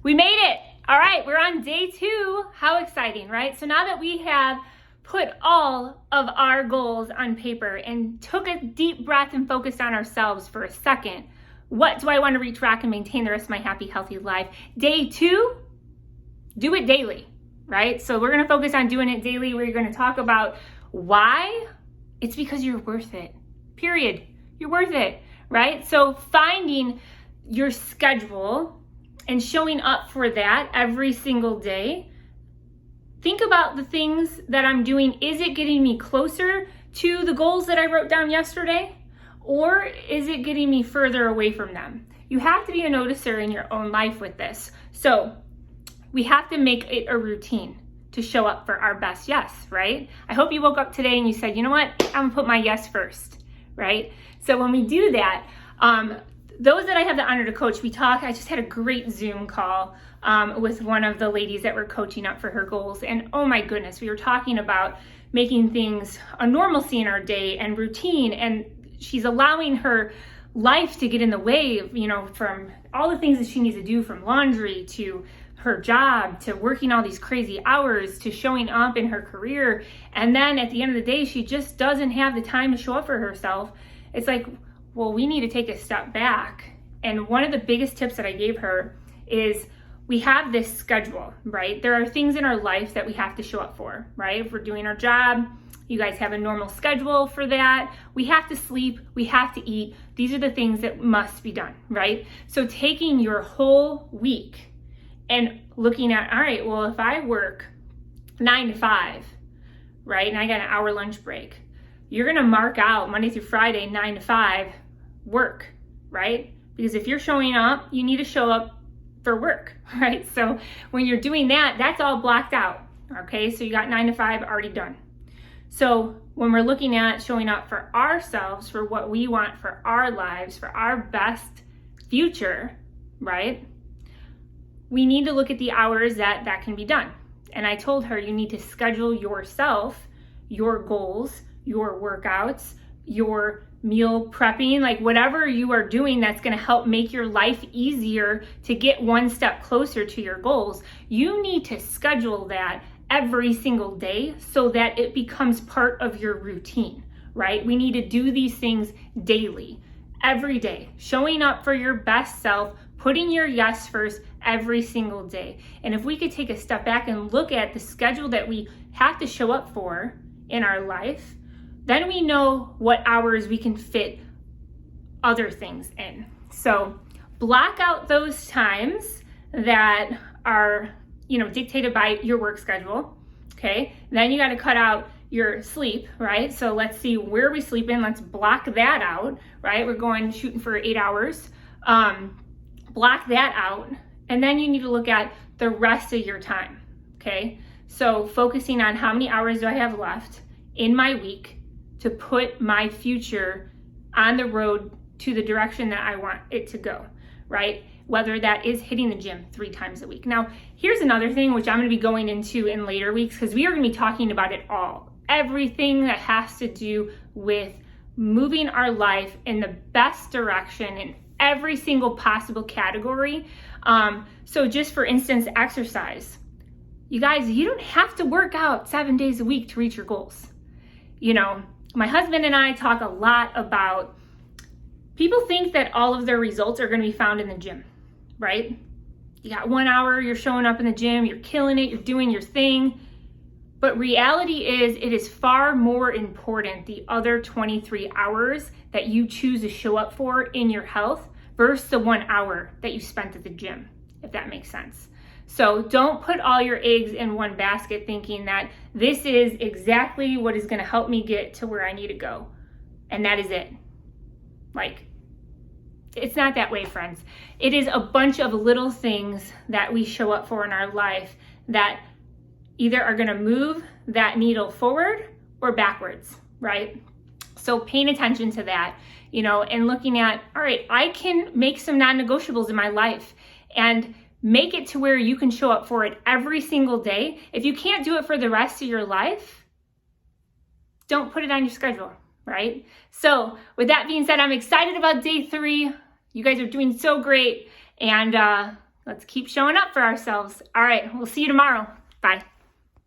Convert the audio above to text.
We made it. All right, we're on day 2. How exciting, right? So now that we have put all of our goals on paper and took a deep breath and focused on ourselves for a second, what do I want to reach, track, and maintain the rest of my happy, healthy life? Day 2, do it daily, right? So we're going to focus on doing it daily. We're going to talk about why. It's because you're worth it, period. You're worth it, right? So finding your schedule and showing up for that every single day. Think about the things that I'm doing. Is it getting me closer to the goals that I wrote down yesterday? Or is it getting me further away from them? You have to be a noticer in your own life with this. So we have to make it a routine to show up for our best yes, right? I hope you woke up today and you said, you know what? I'm gonna put my yes first, right? So when we do that, those that I have the honor to coach, I just had a great Zoom call with one of the ladies that were coaching up for her goals. And oh my goodness, we were talking about making things a normalcy in our day and routine. And she's allowing her life to get in the way of, from all the things that she needs to do, from laundry to her job to working all these crazy hours to showing up in her career. And then at the end of the day, she just doesn't have the time to show up for herself. It's like, well, we need to take a step back. And one of the biggest tips that I gave her is we have this schedule, right? There are things in our life that we have to show up for, right? If we're doing our job, you guys have a normal schedule for that. We have to sleep, we have to eat. These are the things that must be done, right? So taking your whole week and looking at, all right, well, if I work 9 to 5, right? And I got an hour lunch break, you're gonna mark out Monday through Friday, 9 to 5, work, right? Because if you're showing up, you need to show up for work, right? So when you're doing that, that's all blocked out, okay? So you got 9 to 5 already done. So when we're looking at showing up for ourselves, for what we want for our lives, for our best future, right? We need to look at the hours that can be done. And I told her, you need to schedule yourself, your goals, your workouts, your meal prepping, like whatever you are doing that's going to help make your life easier to get one step closer to your goals. You need to schedule that every single day so that it becomes part of your routine, right? We need to do these things daily, every day, showing up for your best self, putting your yes first every single day. And if we could take a step back and look at the schedule that we have to show up for in our life, then we know what hours we can fit other things in. So block out those times that are, dictated by your work schedule, okay? Then you gotta cut out your sleep, right? So let's see, where are we sleeping? Let's block that out, right? We're shooting for 8 hours. Block that out. And then you need to look at the rest of your time, okay? So focusing on how many hours do I have left in my week to put my future on the road to the direction that I want it to go, right? Whether that is hitting the gym 3 times a week. Now, here's another thing which I'm gonna be going into in later weeks, because we are gonna be talking about it all. Everything that has to do with moving our life in the best direction in every single possible category. So just for instance, exercise. You guys, you don't have to work out 7 days a week to reach your goals. My husband and I talk a lot about, people think that all of their results are going to be found in the gym, right? You got 1 hour, you're showing up in the gym, you're killing it, you're doing your thing. But reality is, it is far more important the other 23 hours that you choose to show up for in your health versus the 1 hour that you spent at the gym, if that makes sense. So don't put all your eggs in one basket thinking that this is exactly what is going to help me get to where I need to go. And that is it. It's not that way, friends. It is a bunch of little things that we show up for in our life that either are going to move that needle forward or backwards, right? So paying attention to that, and looking at, all right, I can make some non-negotiables in my life and make it to where you can show up for it every single day. If you can't do it for the rest of your life, don't put it on your schedule, right? So with that being said, I'm excited about day 3. You guys are doing so great. And Let's keep showing up for ourselves. All right, we'll see you tomorrow. Bye.